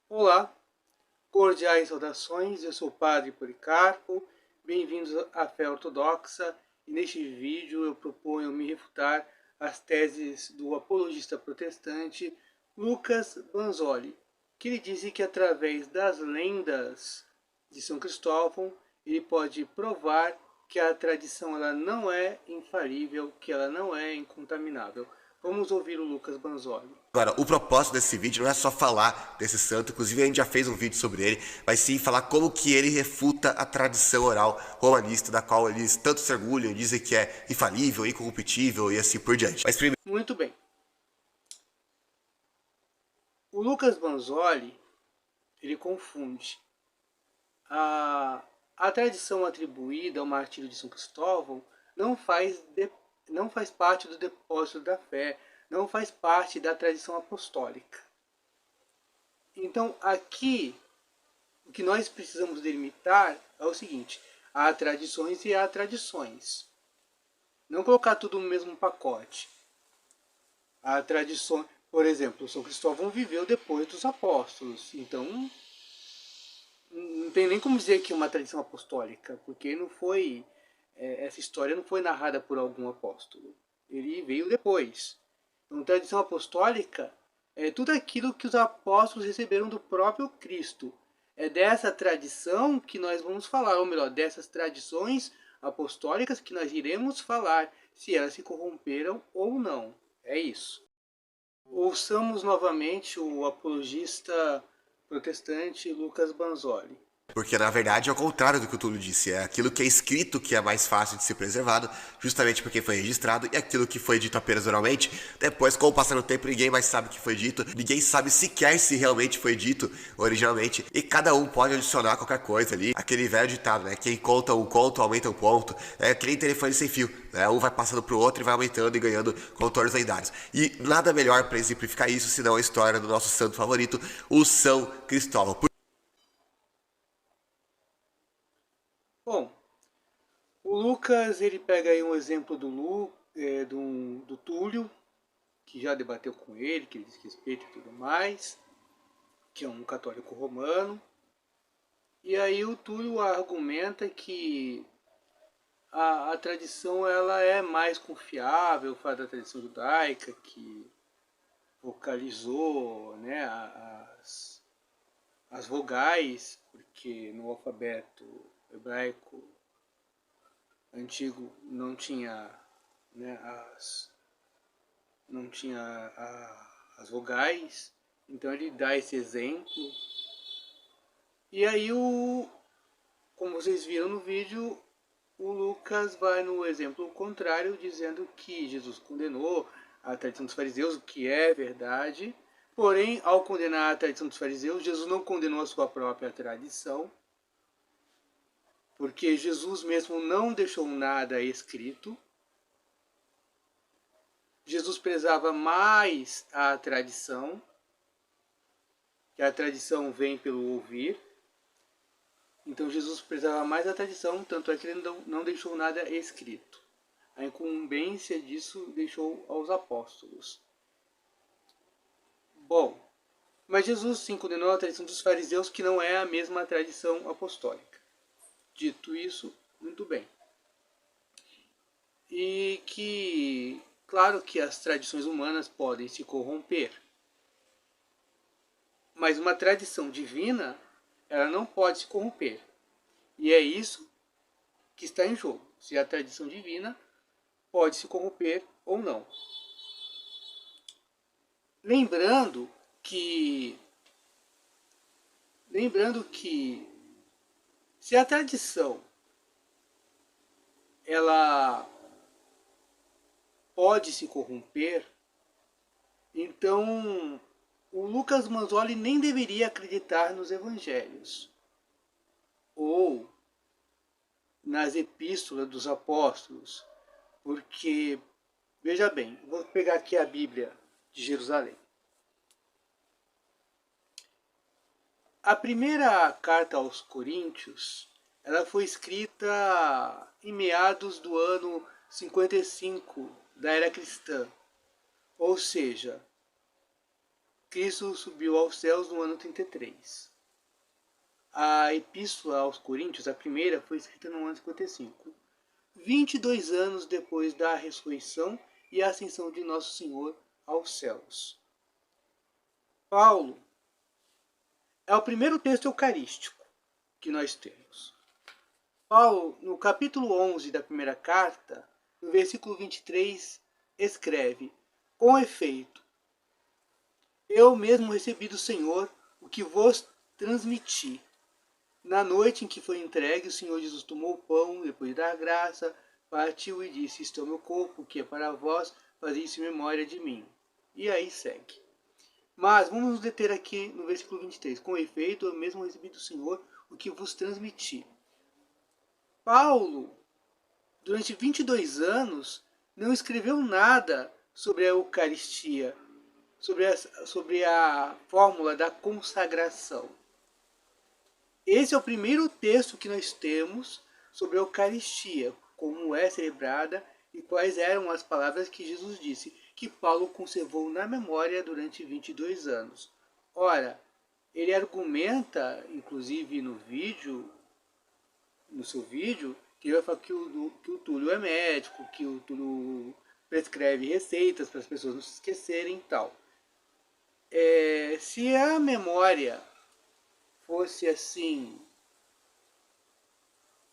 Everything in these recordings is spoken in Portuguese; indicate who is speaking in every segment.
Speaker 1: Olá, cordiais saudações, eu sou o Padre Policarpo, bem-vindos à Fé Ortodoxa, e neste vídeo eu proponho me refutar as teses do apologista protestante Lucas Banzoli, que ele disse que através das lendas de São Cristóvão ele pode provar que a tradição ela não é infalível, que ela não é incontaminável. Vamos ouvir o Lucas Banzoli.
Speaker 2: Agora, o propósito desse vídeo não é só falar desse santo, inclusive a gente já fez um vídeo sobre ele, mas sim falar como que ele refuta a tradição oral romanista, da qual eles tanto se orgulham, dizem que é infalível, incorruptível e assim por diante. Mas primeiro,
Speaker 1: Muito bem. O Lucas Banzoli, ele confunde a tradição atribuída ao martírio de São Cristóvão não faz parte do depósito da fé, não faz parte da tradição apostólica. Então, aqui, o que nós precisamos delimitar é o seguinte: há tradições e há tradições. Não colocar tudo no mesmo pacote. Há tradições, por exemplo, São Cristóvão viveu depois dos apóstolos, então não tem nem como dizer que é uma tradição apostólica, porque não foi essa história não foi narrada por algum apóstolo. Ele veio depois. Então, tradição apostólica é tudo aquilo que os apóstolos receberam do próprio Cristo. É dessa tradição que nós vamos falar, ou melhor, dessas tradições apostólicas que nós iremos falar, se elas se corromperam ou não. É isso. Ouçamos novamente o apologista protestante Lucas Banzoli.
Speaker 2: porque na verdade é o contrário do que o Túlio disse, é aquilo que é escrito que é mais fácil de ser preservado, justamente porque foi registrado, e aquilo que foi dito apenas oralmente, depois com o passar do tempo ninguém mais sabe o que foi dito, ninguém sabe sequer se realmente foi dito originalmente, e cada um pode adicionar qualquer coisa ali, aquele velho ditado, né, quem conta um conto aumenta um ponto, é que nem telefone sem fio, né, um vai passando pro outro e vai aumentando e ganhando contornos lendários. E nada melhor para exemplificar isso senão a história do nosso santo favorito, o São Cristóvão.
Speaker 1: Bom, o Lucas ele pega aí um exemplo do Túlio, que já debateu com ele, que ele diz respeito e tudo mais, que é um católico romano. E aí o Túlio argumenta que a tradição ela é mais confiável, fala da tradição judaica, que vocalizou, né, as vogais, porque no alfabeto hebraico antigo não tinha, né, não tinha as vogais, então ele dá esse exemplo. E aí, como vocês viram no vídeo, o Lucas vai no exemplo contrário, dizendo que Jesus condenou a tradição dos fariseus, o que é verdade. Porém, ao condenar a tradição dos fariseus, Jesus não condenou a sua própria tradição, porque Jesus mesmo não deixou nada escrito. Jesus prezava mais a tradição, que a tradição vem pelo ouvir. Então Jesus prezava mais a tradição, tanto é que ele não deixou nada escrito. A incumbência disso deixou aos apóstolos. Bom, mas Jesus sim condenou a tradição dos fariseus, que não é a mesma tradição apostólica. Dito isso, muito bem. E que, claro que as tradições humanas podem se corromper, mas uma tradição divina, ela não pode se corromper. E é isso que está em jogo. Se a tradição divina pode se corromper ou não. Lembrando que se a tradição ela pode se corromper, então o Lucas Manzoli nem deveria acreditar nos evangelhos ou nas epístolas dos apóstolos, porque, veja bem, vou pegar aqui a Bíblia de Jerusalém. A primeira carta aos Coríntios, ela foi escrita em meados do ano 55 da era cristã. Ou seja, Cristo subiu aos céus no ano 33. A Epístola aos Coríntios, a primeira, foi escrita no ano 55, 22 anos depois da ressurreição e ascensão de Nosso Senhor aos céus. Paulo é o primeiro texto eucarístico que nós temos. Paulo, no capítulo 11 da primeira carta, no versículo 23, escreve: com efeito, eu mesmo recebi do Senhor o que vos transmiti. Na noite em que foi entregue, o Senhor Jesus tomou o pão, depois de dar graça, partiu e disse: isto é o meu corpo, que é para vós, fazei isso em memória de mim. E aí segue. Mas vamos nos deter aqui no versículo 23. Com efeito, eu mesmo recebi do Senhor o que vos transmiti. Paulo, durante 22 anos, não escreveu nada sobre a Eucaristia, sobre a fórmula da consagração. Esse é o primeiro texto que nós temos sobre a Eucaristia, como é celebrada e quais eram as palavras que Jesus disse, que Paulo conservou na memória durante 22 anos. Ora, ele argumenta, inclusive no seu vídeo, que ele vai falar que o Túlio é médico, que o Túlio prescreve receitas para as pessoas não se esquecerem e tal. Se a memória fosse assim,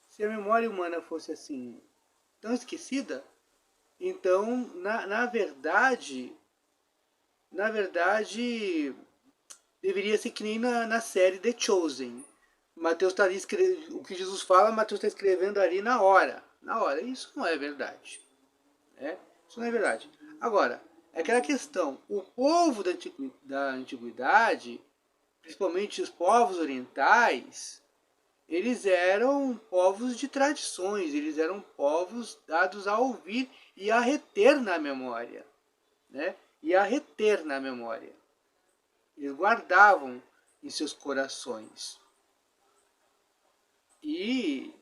Speaker 1: se a memória humana fosse assim, tão esquecida, então, na verdade, deveria ser que nem na série The Chosen. Mateus está ali o que Jesus fala, Mateus está escrevendo ali na hora. Na hora. Isso não é verdade. Isso não é verdade. Agora, é aquela questão. O povo da antiguidade, principalmente os povos orientais, eles eram povos de tradições, eles eram povos dados a ouvir e a reter na memória. E a reter na memória. Eles guardavam em seus corações. E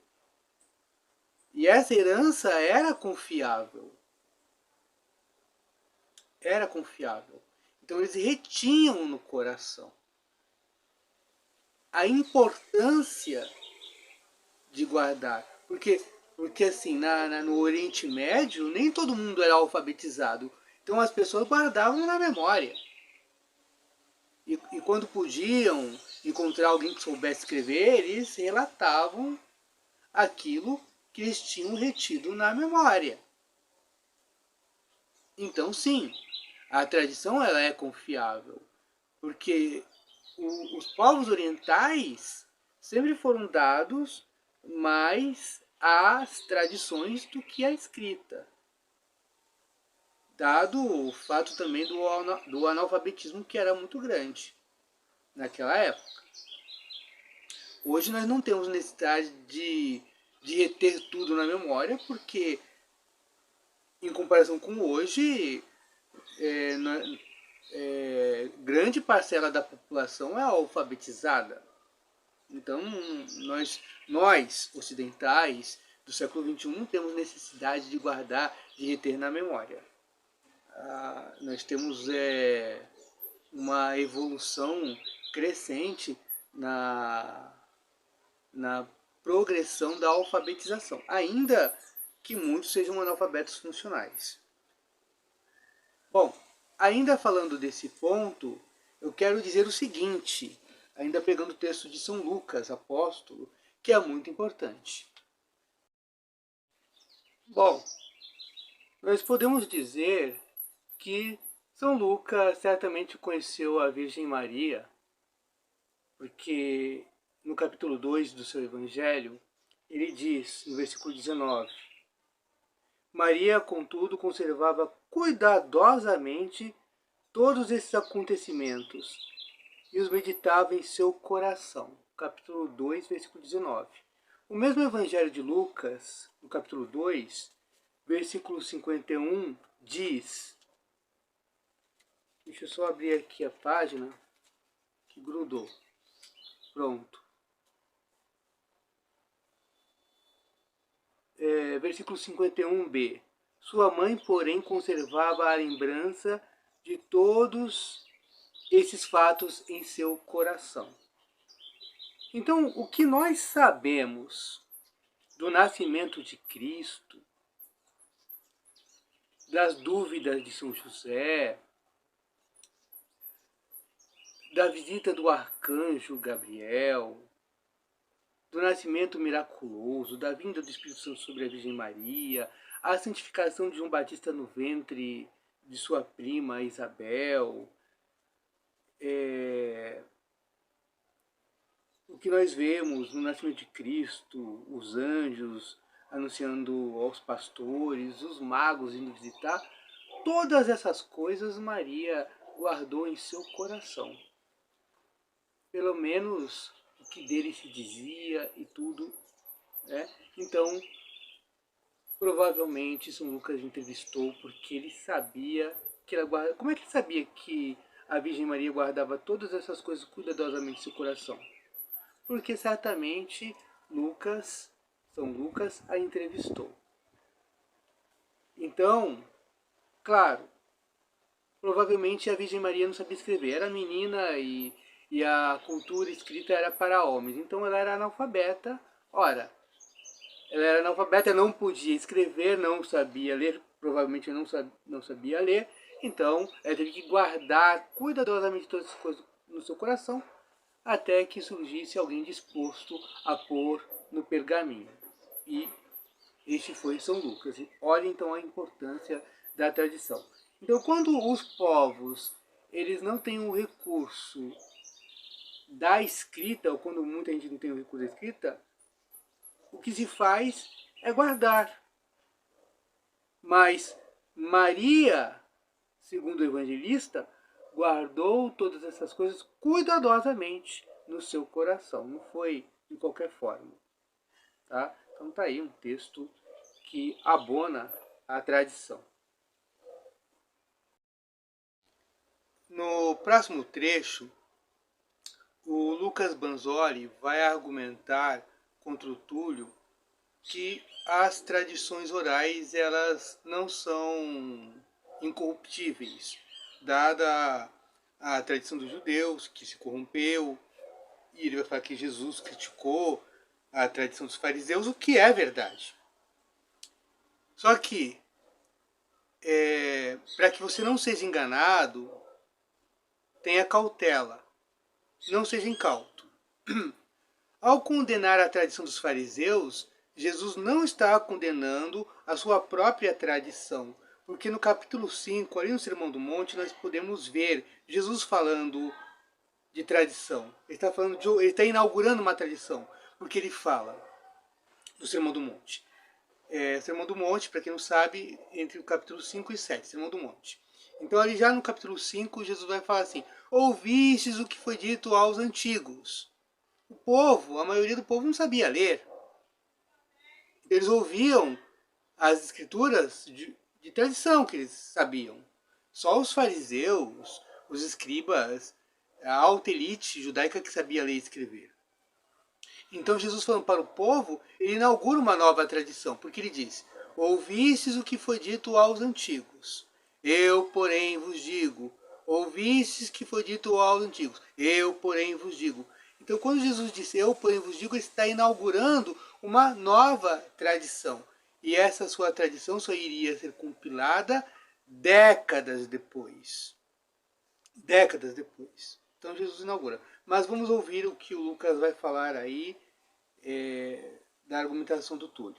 Speaker 1: essa herança era confiável. Era confiável. Então eles retinham no coração a importância de guardar. Porque assim, no Oriente Médio, nem todo mundo era alfabetizado. Então as pessoas guardavam na memória. E quando podiam encontrar alguém que soubesse escrever, eles relatavam aquilo que eles tinham retido na memória. Então, sim, a tradição ela é confiável, porque os povos orientais sempre foram dados mais às tradições do que à escrita. Dado o fato também do analfabetismo que era muito grande naquela época. Hoje nós não temos necessidade de reter tudo na memória, porque em comparação com hoje, grande parcela da população é alfabetizada. Então nós ocidentais do século XXI não temos necessidade de guardar, de reter na memória. Nós temos uma evolução crescente na progressão da alfabetização, ainda que muitos sejam analfabetos funcionais. Bom, ainda falando desse ponto, eu quero dizer o seguinte, ainda pegando o texto de São Lucas, apóstolo, que é muito importante. Bom, nós podemos dizer que São Lucas certamente conheceu a Virgem Maria, porque no capítulo 2 do seu Evangelho, ele diz, no versículo 19, Maria, contudo, conservava cuidadosamente todos esses acontecimentos e os meditava em seu coração. Capítulo 2, versículo 19. O mesmo Evangelho de Lucas, no capítulo 2, versículo 51, diz... Deixa eu só abrir aqui a página que grudou. Pronto. Versículo 51b. Sua mãe, porém, conservava a lembrança de todos esses fatos em seu coração. Então, o que nós sabemos do nascimento de Cristo, das dúvidas de São José, da visita do arcanjo Gabriel, do nascimento miraculoso, da vinda do Espírito Santo sobre a Virgem Maria, a santificação de João Batista no ventre de sua prima Isabel, o que nós vemos no nascimento de Cristo, os anjos anunciando aos pastores, os magos indo visitar, todas essas coisas Maria guardou em seu coração. Pelo menos o que dele se dizia e tudo, né? Então, provavelmente São Lucas entrevistou porque ele sabia que ela guarda. Como é que ele sabia que a Virgem Maria guardava todas essas coisas cuidadosamente em seu coração? Porque certamente São Lucas a entrevistou. Então, claro, provavelmente a Virgem Maria não sabia escrever, era menina e a cultura escrita era para homens, então ela era analfabeta. Ora, ela era analfabeta, não podia escrever, não sabia ler, provavelmente não sabia ler, então ela teve que guardar cuidadosamente todas as coisas no seu coração, até que surgisse alguém disposto a pôr no pergaminho. E este foi São Lucas. Olha então a importância da tradição. Então, quando os povos eles não têm o recurso da escrita, ou quando muita gente não tem o recurso da escrita, o que se faz é guardar. Mas Maria, segundo o evangelista, guardou todas essas coisas cuidadosamente no seu coração. Não foi de qualquer forma. Tá? Então está aí um texto que abona a tradição. No próximo trecho, o Lucas Banzoli vai argumentar contra o Túlio que as tradições orais elas não são incorruptíveis, dada a tradição dos judeus, que se corrompeu, e ele vai falar que Jesus criticou a tradição dos fariseus, o que é verdade. Só que, para que você não seja enganado, tenha cautela, não seja incauto. Ao condenar a tradição dos fariseus, Jesus não está condenando a sua própria tradição, porque no capítulo 5, ali no Sermão do Monte, nós podemos ver Jesus falando de tradição. Ele está inaugurando uma tradição, porque ele fala do Sermão do Monte. Sermão do Monte, para quem não sabe, entre o capítulo 5 e 7, Sermão do Monte. Então ali já no capítulo 5, Jesus vai falar assim: ouvistes o que foi dito aos antigos. O povo, a maioria do povo não sabia ler. Eles ouviam as escrituras de tradição que eles sabiam. Só os fariseus, os escribas, a alta elite judaica que sabia ler e escrever. Então Jesus falando para o povo, ele inaugura uma nova tradição, porque ele diz: ouvistes o que foi dito aos antigos. Eu, porém, vos digo. Ouvistes o que foi dito aos antigos. Eu, porém, vos digo. Então, quando Jesus disse eu, porém, vos digo, ele está inaugurando uma nova tradição. E essa sua tradição só iria ser compilada décadas depois. Décadas depois. Então, Jesus inaugura. Mas vamos ouvir o que o Lucas vai falar aí da argumentação do Túlio.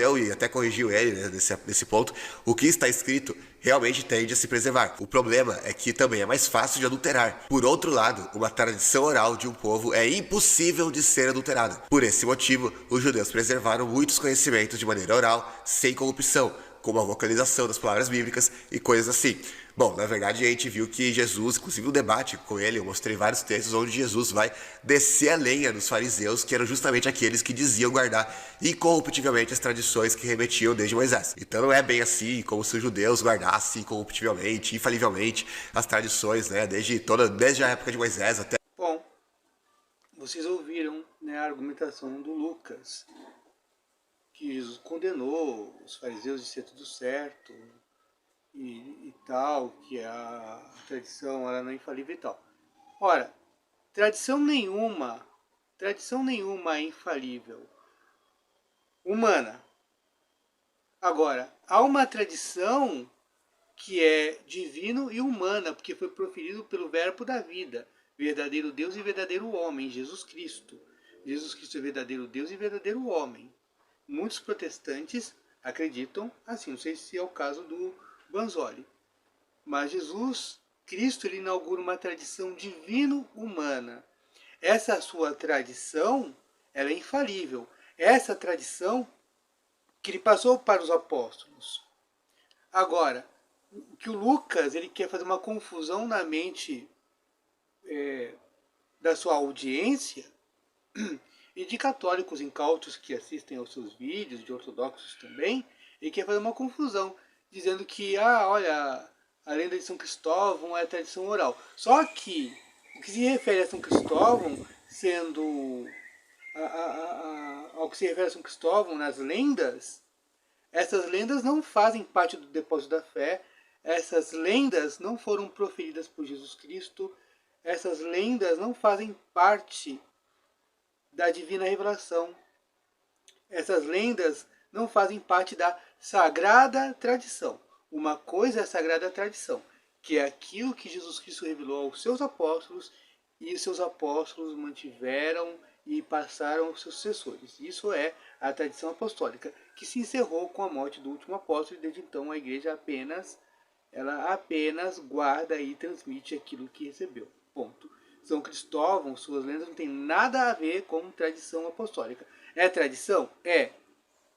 Speaker 2: E até corrigiu ele, né, nesse ponto, o que está escrito realmente tende a se preservar. O problema é que também é mais fácil de adulterar. Por outro lado, uma tradição oral de um povo é impossível de ser adulterada. Por esse motivo, os judeus preservaram muitos conhecimentos de maneira oral, sem corrupção, como a vocalização das palavras bíblicas e coisas assim. Bom, na verdade a gente viu que Jesus, inclusive no debate com ele, eu mostrei vários textos onde Jesus vai descer a lenha dos fariseus, que eram justamente aqueles que diziam guardar incorruptivelmente as tradições que remetiam desde Moisés. Então não é bem assim como se os judeus guardassem incorruptivelmente, infalivelmente as tradições, né, desde a época de Moisés até...
Speaker 1: Bom, vocês ouviram, né, a argumentação do Lucas, que Jesus condenou os fariseus de ser tudo certo, e tal, que a tradição ela não é infalível e tal. Ora, tradição nenhuma é infalível, humana. Agora, há uma tradição que é divino e humana, porque foi proferido pelo verbo da vida, verdadeiro Deus e verdadeiro homem, Jesus Cristo. Jesus Cristo é verdadeiro Deus e verdadeiro homem. Muitos protestantes acreditam assim, não sei se é o caso do Banzoli, mas Jesus Cristo ele inaugura uma tradição divino-humana. Essa sua tradição ela é infalível. Essa tradição que ele passou para os apóstolos. Agora, o que o Lucas ele quer fazer uma confusão na mente da sua audiência e de católicos incautos que assistem aos seus vídeos, de ortodoxos também, ele quer fazer uma confusão, dizendo que, olha, a lenda de São Cristóvão é tradição oral. Só que o que se refere a São Cristóvão, sendo ao que se refere a São Cristóvão nas lendas, essas lendas não fazem parte do depósito da fé, essas lendas não foram proferidas por Jesus Cristo, essas lendas não fazem parte da divina revelação. Essas lendas não fazem parte da sagrada tradição. Uma coisa é a sagrada tradição, que é aquilo que Jesus Cristo revelou aos seus apóstolos e os seus apóstolos mantiveram e passaram aos seus sucessores. Isso é a tradição apostólica, que se encerrou com a morte do último apóstolo e desde então a igreja apenas guarda e transmite aquilo que recebeu. Ponto. São Cristóvão, suas lendas não tem nada a ver com tradição apostólica. É tradição? É.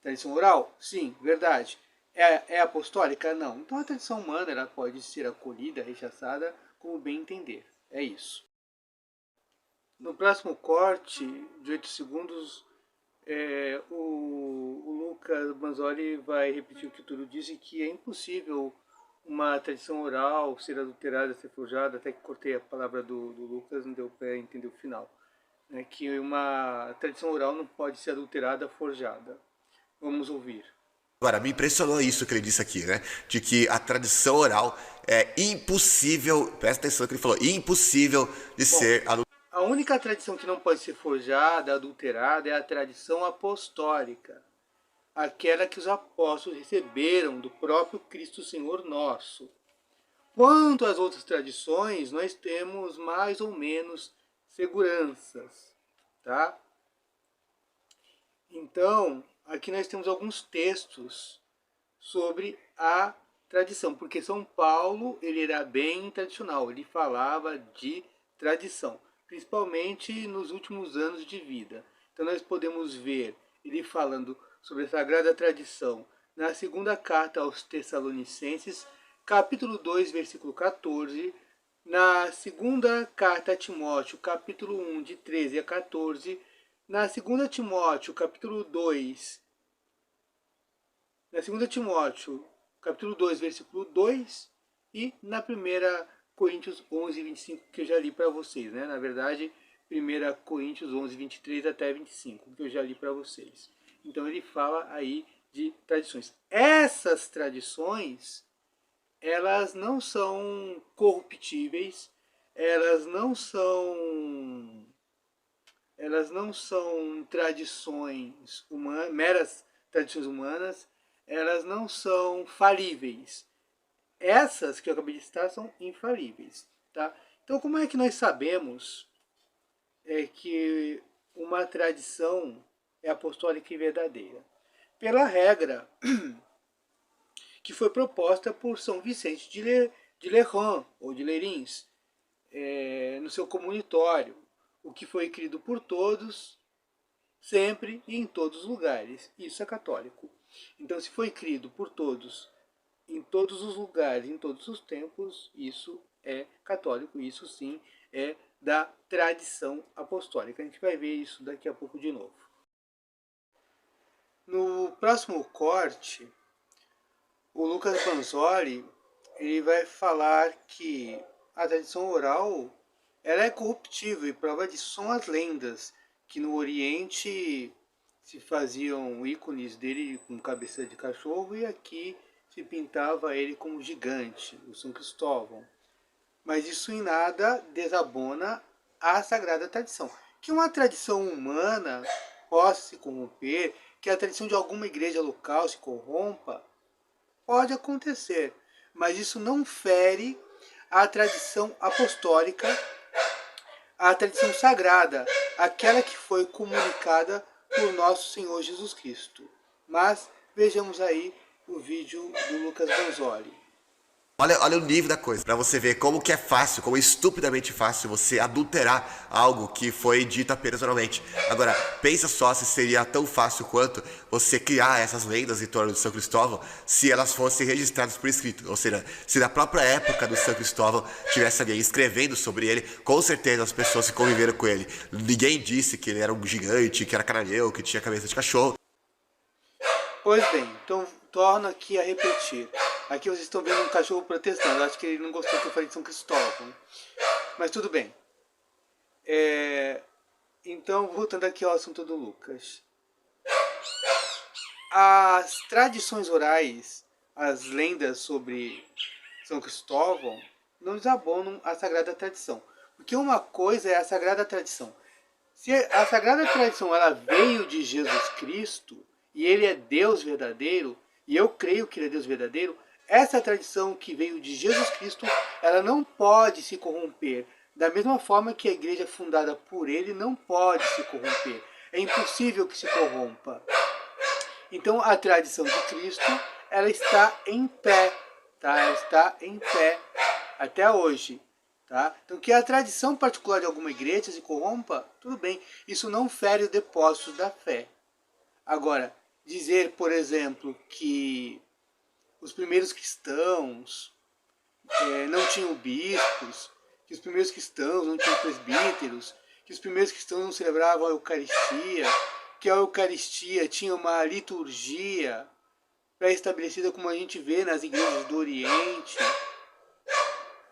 Speaker 1: Tradição oral? Sim, verdade. É apostólica? Não. Então a tradição humana ela pode ser acolhida, rechaçada, como bem entender. É isso. No próximo corte de 8 segundos, o Lucas Banzoli vai repetir o que o Túlio disse, que é impossível uma tradição oral ser adulterada, ser forjada, até que cortei a palavra do Lucas, não deu para entender o final. Que uma tradição oral não pode ser adulterada, forjada. Vamos ouvir.
Speaker 2: Agora, me impressionou isso que ele disse aqui, né? De que a tradição oral é impossível, presta atenção no que ele falou, impossível de ser adulterada.
Speaker 1: A única tradição que não pode ser forjada, adulterada, é a tradição apostólica. Aquela que os apóstolos receberam do próprio Cristo Senhor nosso. Quanto às outras tradições, nós temos mais ou menos seguranças, tá? Então, aqui nós temos alguns textos sobre a tradição, porque São Paulo ele era bem tradicional, ele falava de tradição, principalmente nos últimos anos de vida. Então nós podemos ver ele falando sobre a sagrada tradição na segunda carta aos Tessalonicenses, capítulo 2, versículo 14, na segunda carta a Timóteo, capítulo 1, de 13 a 14, na segunda Timóteo, capítulo 2, na segunda Timóteo, capítulo 2, versículo 2, e na primeira Coríntios 11, 25, que eu já li para vocês, né? Na verdade, 1 Coríntios 11, 23 até 25, que eu já li para vocês. Então ele fala aí de tradições. Essas tradições, elas não são corruptíveis, elas não são tradições humanas, meras tradições humanas, elas não são falíveis. Essas que eu acabei de citar são infalíveis, tá? Então como é que nós sabemos que uma tradição é apostólica e verdadeira? Pela regra que foi proposta por São Vicente de Lerran, ou de Lerins, no seu comunitório, o que foi crido por todos, sempre e em todos os lugares. Isso é católico. Então, se foi crido por todos, em todos os lugares, em todos os tempos, isso é católico. Isso sim é da tradição apostólica. A gente vai ver isso daqui a pouco de novo. No próximo corte, o Lucas Banzoli ele vai falar que a tradição oral ela é corruptível e prova disso são as lendas, que no Oriente se faziam ícones dele com cabeça de cachorro e aqui se pintava ele como gigante, o São Cristóvão. Mas isso em nada desabona a sagrada tradição. Que uma tradição humana possa se corromper, que a tradição de alguma igreja local se corrompa, pode acontecer. Mas isso não fere a tradição apostólica, a tradição sagrada, aquela que foi comunicada por nosso Senhor Jesus Cristo. Mas vejamos aí o vídeo do Lucas Banzoli.
Speaker 2: Olha o nível da coisa, pra você ver como que é fácil, como é estupidamente fácil você adulterar algo que foi dito apenas oralmente. Agora, pensa só se seria tão fácil quanto você criar essas lendas em torno do São Cristóvão se elas fossem registradas por escrito. Ou seja, se na própria época do São Cristóvão tivesse alguém escrevendo sobre ele, com certeza as pessoas que conviveram com ele. Ninguém disse que ele era um gigante, que era cananeu, que tinha cabeça de cachorro.
Speaker 1: Pois bem, então torno aqui a repetir. Aqui vocês estão vendo um cachorro protestando. Acho que ele não gostou que eu falei de São Cristóvão. Mas tudo bem. Então, voltando aqui ao assunto do Lucas. As tradições orais, as lendas sobre São Cristóvão, não desabonam a sagrada tradição. Porque uma coisa é a sagrada tradição. Se a sagrada tradição ela veio de Jesus Cristo, e ele é Deus verdadeiro, e eu creio que ele é Deus verdadeiro, essa tradição que veio de Jesus Cristo, ela não pode se corromper. Da mesma forma que a igreja fundada por ele não pode se corromper. É impossível que se corrompa. Então a tradição de Cristo, ela está em pé, tá? Ela está em pé até hoje. Tá? Então que a tradição particular de alguma igreja se corrompa, tudo bem. Isso não fere o depósito da fé. Agora, dizer, por exemplo, que os primeiros cristãos não tinham bispos, que os primeiros cristãos não tinham presbíteros, que os primeiros cristãos não celebravam a Eucaristia, que a Eucaristia tinha uma liturgia pré-estabelecida como a gente vê nas igrejas do Oriente,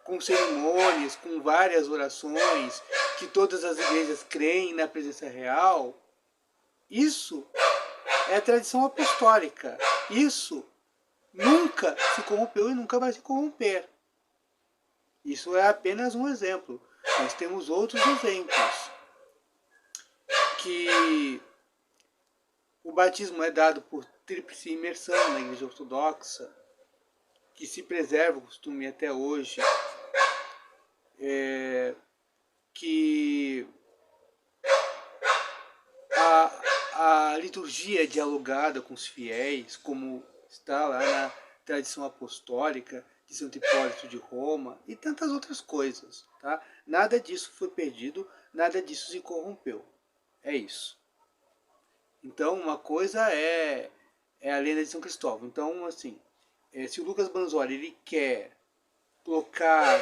Speaker 1: com cerimônias, com várias orações, que todas as igrejas creem na presença real. Isso é a tradição apostólica. Isso nunca se corrompeu e nunca vai se corromper. Isso é apenas um exemplo. Nós temos outros exemplos. Que o batismo é dado por tríplice imersão na igreja ortodoxa, que se preserva o costume até hoje. Que a liturgia é dialogada com os fiéis, como está lá na tradição apostólica de Santo Hipólito de Roma e tantas outras coisas. Tá? Nada disso foi perdido, nada disso se corrompeu. É isso. Então, uma coisa é a lenda de São Cristóvão. Então, assim, se o Lucas Banzoli ele quer colocar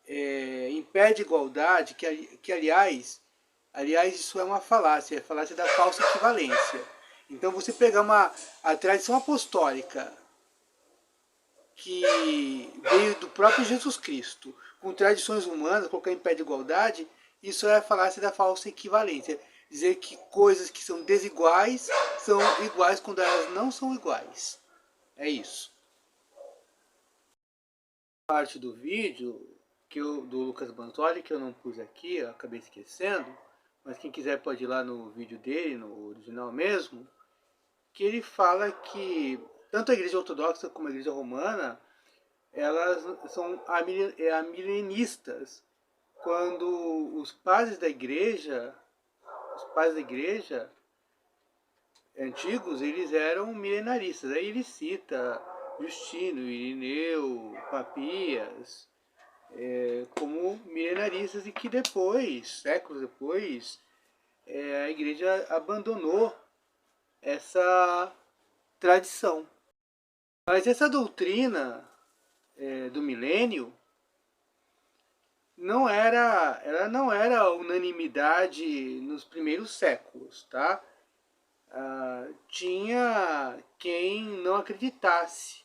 Speaker 1: em pé de igualdade, que aliás, isso é uma falácia, é a falácia da falsa equivalência. Então você pegar a tradição apostólica que veio do próprio Jesus Cristo, com tradições humanas, colocar em pé de igualdade, isso é a falácia da falsa equivalência. Dizer que coisas que são desiguais são iguais quando elas não são iguais. É isso. Parte do vídeo do Lucas Banzoli, que eu não pus aqui, eu acabei esquecendo, mas quem quiser pode ir lá no vídeo dele, no original mesmo, que ele fala que tanto a igreja ortodoxa como a igreja romana, elas são amilenistas, quando os padres da igreja antigos, eles eram milenaristas. Aí ele cita Justino, Irineu, Papias, como milenaristas, e que depois, séculos depois, a igreja abandonou essa tradição. Mas essa doutrina do milênio ela não era unanimidade nos primeiros séculos, tá? Tinha quem não acreditasse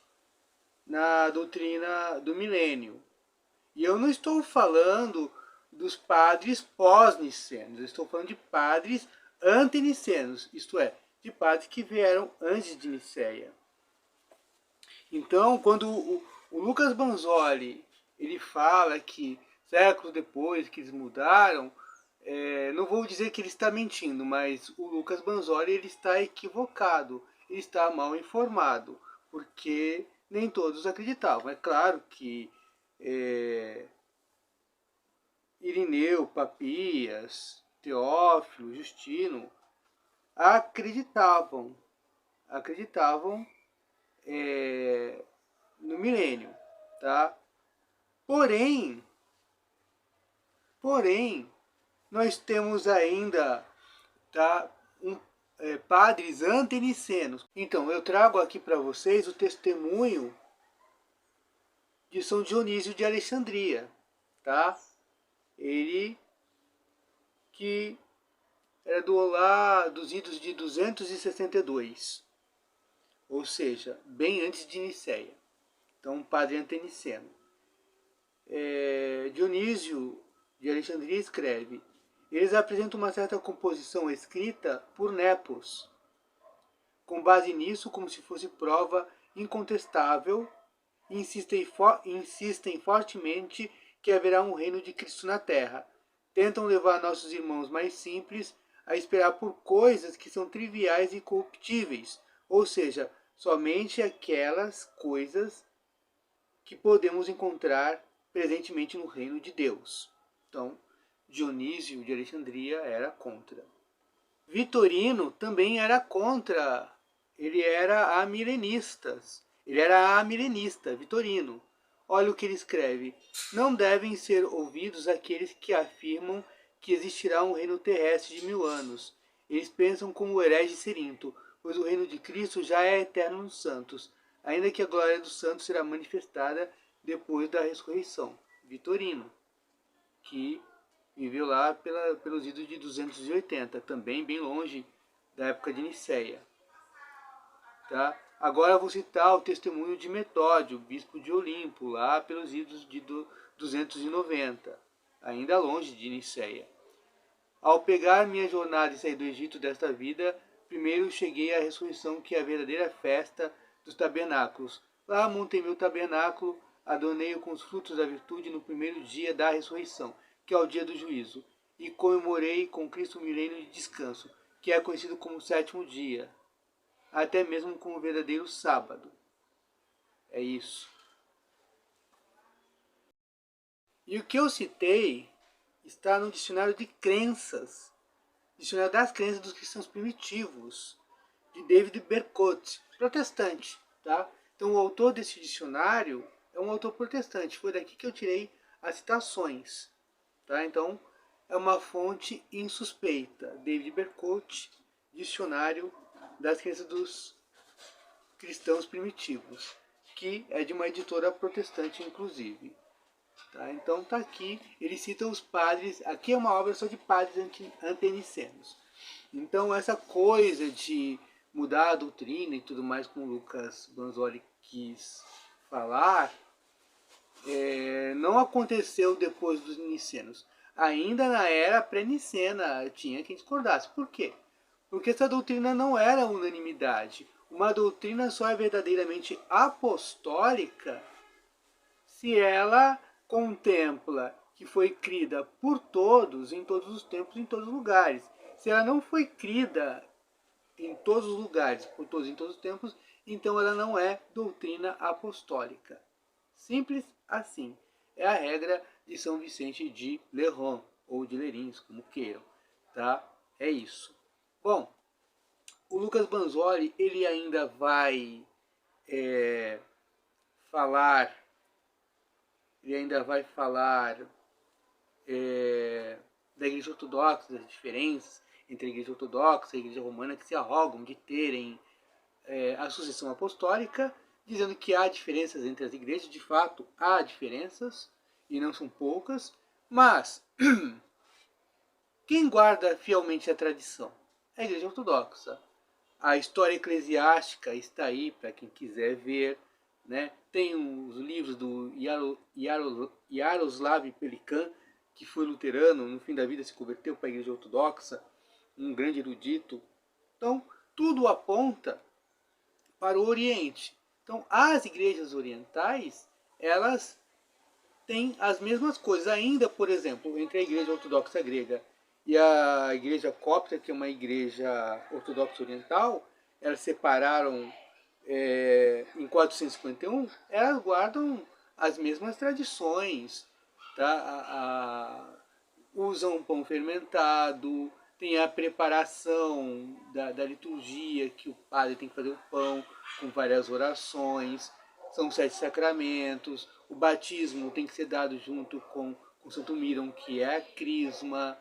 Speaker 1: na doutrina do milênio. E eu não estou falando dos padres pós-nicenos, eu estou falando de padres antenicenos, isto é, de padres que vieram antes de Niceia. Então, quando o Lucas Banzoli ele fala que séculos depois que eles mudaram, não vou dizer que ele está mentindo, mas o Lucas Banzoli ele está equivocado, ele está mal informado, porque nem todos acreditavam. É claro que Irineu, Papias, Teófilo, Justino acreditavam no milênio, tá? Porém, nós temos ainda, tá, padres antenicenos. Então, eu trago aqui para vocês o testemunho de São Dionísio de Alexandria, tá? Ele que era dos idos de 262, ou seja, bem antes de Nicéia. Então, um padre anteniceno. Dionísio de Alexandria escreve: eles apresentam uma certa composição escrita por Nepos. Com base nisso, como se fosse prova incontestável, insistem fortemente que haverá um reino de Cristo na terra. Tentam levar nossos irmãos mais simples a esperar por coisas que são triviais e corruptíveis, ou seja, somente aquelas coisas que podemos encontrar presentemente no reino de Deus. Então, Dionísio de Alexandria era contra. Vitorino também era contra. Ele era amilenista. Vitorino. Olha o que ele escreve: não devem ser ouvidos aqueles que afirmam que existirá um reino terrestre de 1000 anos. Eles pensam como o herege Cerinto, pois o reino de Cristo já é eterno nos santos, ainda que a glória dos santos será manifestada depois da ressurreição. Vitorino, que viveu lá pelos idos de 280, também bem longe da época de Nicéia. Tá? Agora eu vou citar o testemunho de Metódio, bispo de Olimpo, lá pelos idos de 290, ainda longe de Nicéia. Ao pegar minha jornada e sair do Egito desta vida, primeiro cheguei à ressurreição, que é a verdadeira festa dos tabernáculos. Lá montei meu tabernáculo, adornei-o com os frutos da virtude no primeiro dia da ressurreição, que é o dia do juízo, e comemorei com Cristo o milênio de descanso, que é conhecido como o sétimo dia, até mesmo como o verdadeiro sábado. É isso. E o que eu citei está no dicionário de crenças, dicionário das crenças dos cristãos primitivos, de David Berkot, protestante, tá? Então o autor desse dicionário é um autor protestante, foi daqui que eu tirei as citações, tá? Então é uma fonte insuspeita, David Berkot, dicionário das crenças dos cristãos primitivos, que é de uma editora protestante inclusive. Tá? Então tá aqui, ele cita os padres, aqui é uma obra só de padres antenicenos. Então essa coisa de mudar a doutrina e tudo mais, como o Lucas Banzoli quis falar, não aconteceu depois dos nicenos. Ainda na era pré-nicena tinha quem discordasse. Por quê? Porque essa doutrina não era unanimidade. Uma doutrina só é verdadeiramente apostólica se ela contempla que foi crida por todos, em todos os tempos, em todos os lugares. Se ela não foi crida em todos os lugares, por todos em todos os tempos, então ela não é doutrina apostólica. Simples assim. É a regra de São Vicente de Lerron, ou de Lerins, como queiram. Tá? É isso. Bom, o Lucas Banzoli, ele ainda vai falar da Igreja Ortodoxa, das diferenças entre a Igreja Ortodoxa e a Igreja Romana, que se arrogam de terem a sucessão apostólica, dizendo que há diferenças entre as igrejas. De fato, há diferenças, e não são poucas, mas quem guarda fielmente a tradição? A Igreja Ortodoxa. A história eclesiástica está aí para quem quiser ver. Né? Tem os livros do Yaroslav Pelikan, que foi luterano, no fim da vida se converteu para a Igreja Ortodoxa, um grande erudito. Então, tudo aponta para o Oriente. Então, as igrejas orientais, elas têm as mesmas coisas. Ainda, por exemplo, entre a igreja ortodoxa grega e a igreja copta, que é uma igreja ortodoxa oriental, elas separaram em 451, elas guardam as mesmas tradições, tá? Usam pão fermentado, tem a preparação da liturgia, que o padre tem que fazer o pão com várias orações, são 7 sacramentos, o batismo tem que ser dado junto com o Santo Míron, que é a crisma,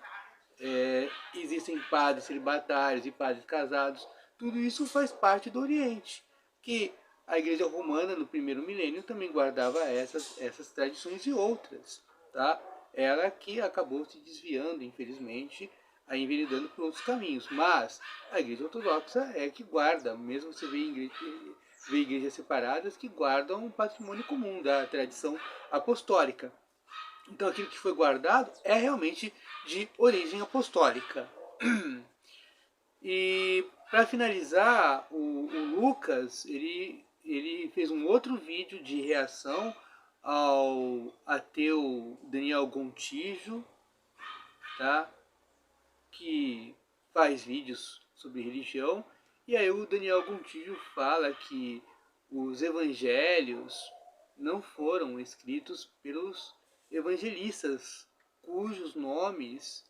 Speaker 1: existem padres celibatários e padres casados, tudo isso faz parte do Oriente, que a Igreja Romana no primeiro milênio também guardava essas tradições e outras, tá? Ela que acabou se desviando, infelizmente, enveredando por outros caminhos, mas a Igreja Ortodoxa é que guarda, mesmo você vê igrejas separadas que guardam um patrimônio comum da tradição apostólica. Então aquilo que foi guardado é realmente de origem apostólica. E para finalizar, o Lucas ele fez um outro vídeo de reação ao ateu Daniel Gontijo, tá? Que faz vídeos sobre religião. E aí o Daniel Gontijo fala que os evangelhos não foram escritos pelos evangelistas, cujos nomes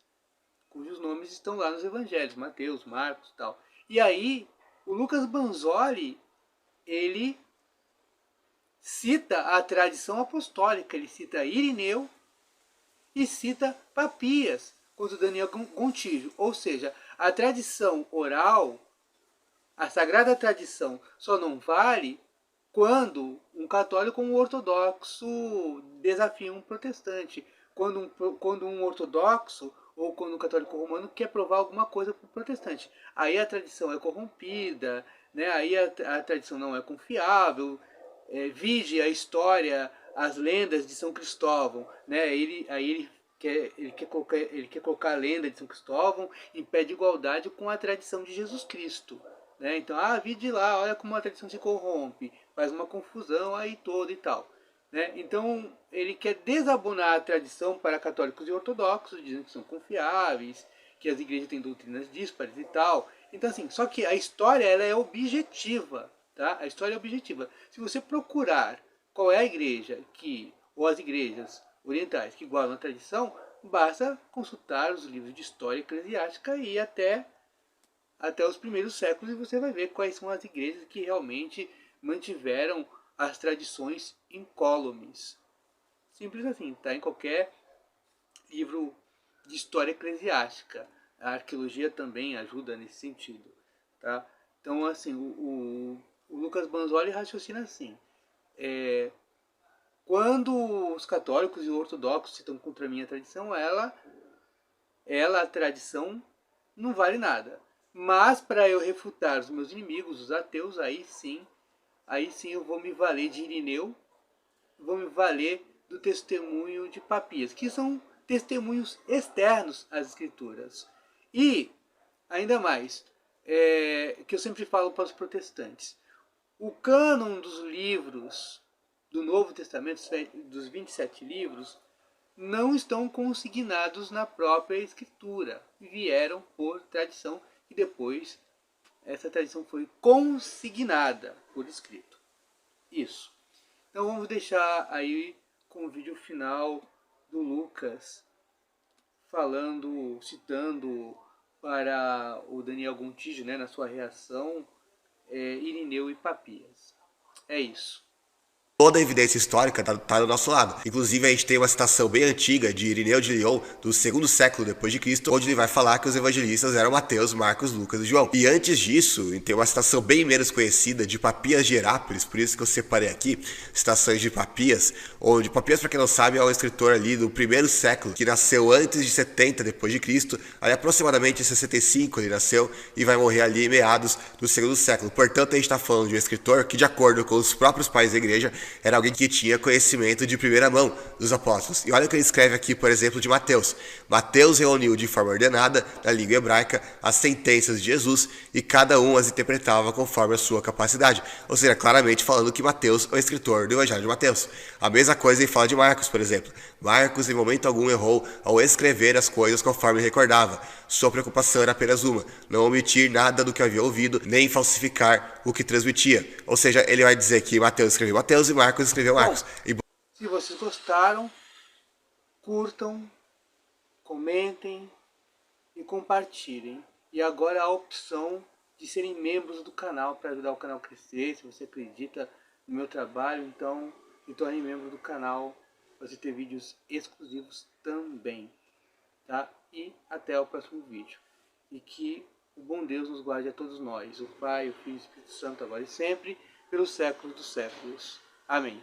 Speaker 1: estão lá nos evangelhos, Mateus, Marcos e tal. E aí o Lucas Banzoli, ele cita a tradição apostólica, ele cita Irineu e cita Papias, contra o Daniel Gontijo. Ou seja, a tradição oral, a sagrada tradição, só não vale quando um católico ou um ortodoxo desafia um protestante. Quando um ortodoxo ou quando um católico romano quer provar alguma coisa para o protestante. Aí a tradição é corrompida, né? Aí a tradição não é confiável. Vide a história, as lendas de São Cristóvão, né? Ele quer colocar a lenda de São Cristóvão em pé de igualdade com a tradição de Jesus Cristo, né? Então, vide lá, olha como a tradição se corrompe, faz uma confusão aí toda e tal, né? Então, ele quer desabonar a tradição para católicos e ortodoxos, dizendo que são confiáveis, que as igrejas têm doutrinas díspares e tal. Então, assim, só que a história ela é objetiva, tá? A história é objetiva. Se você procurar qual é a igreja ou as igrejas orientais que guardam a tradição, basta consultar os livros de história eclesiástica e até os primeiros séculos, e você vai ver quais são as igrejas que realmente mantiveram as tradições incólumes. Simples assim, tá? Em qualquer livro de história eclesiástica. A arqueologia também ajuda nesse sentido, tá? Então, assim, o Lucas Banzoli raciocina assim. Quando os católicos e os ortodoxos citam contra a minha tradição, a tradição não vale nada. Mas para eu refutar os meus inimigos, os ateus, aí sim eu vou me valer de Irineu, vou me valer do testemunho de Papias, que são testemunhos externos às escrituras. E, ainda mais, que eu sempre falo para os protestantes, o cânon dos livros do Novo Testamento, dos 27 livros, não estão consignados na própria Escritura. Vieram por tradição e depois essa tradição foi consignada por escrito. Isso. Então vamos deixar aí com o vídeo final do Lucas citando para o Daniel Gontijo, né, na sua reação, Irineu e Papias. É isso.
Speaker 2: Toda a evidência histórica tá do nosso lado. Inclusive, a gente tem uma citação bem antiga de Irineu de Lyon, do 2º século depois de Cristo, onde ele vai falar que os evangelistas eram Mateus, Marcos, Lucas e João. E antes disso, tem uma citação bem menos conhecida de Papias de Herápolis, por isso que eu separei aqui citações de Papias, onde Papias, para quem não sabe, é um escritor ali do 1º século, que nasceu antes de 70 depois de Cristo, aí aproximadamente em 65 ele nasceu e vai morrer ali em meados do 2º século. Portanto, a gente está falando de um escritor que, de acordo com os próprios pais da igreja, era alguém que tinha conhecimento de primeira mão dos apóstolos. E olha o que ele escreve aqui, por exemplo, de Mateus. Mateus reuniu de forma ordenada, na língua hebraica, as sentenças de Jesus e cada um as interpretava conforme a sua capacidade. Ou seja, claramente falando que Mateus é o escritor do Evangelho de Mateus. A mesma coisa ele fala de Marcos, por exemplo. Marcos, em momento algum, errou ao escrever as coisas conforme recordava. Sua preocupação era apenas uma: não omitir nada do que havia ouvido, nem falsificar o que transmitia. Ou seja, ele vai dizer que Mateus escreveu Mateus e Marcos escreveu Marcos.
Speaker 1: Bom, se vocês gostaram, curtam, comentem e compartilhem. E agora a opção de serem membros do canal para ajudar o canal a crescer. Se você acredita no meu trabalho, então se torne membro do canal para você ter vídeos exclusivos também, tá? E até o próximo vídeo. E que o bom Deus nos guarde a todos nós, o Pai, o Filho e o Espírito Santo, agora e sempre, pelos séculos dos séculos. Amém.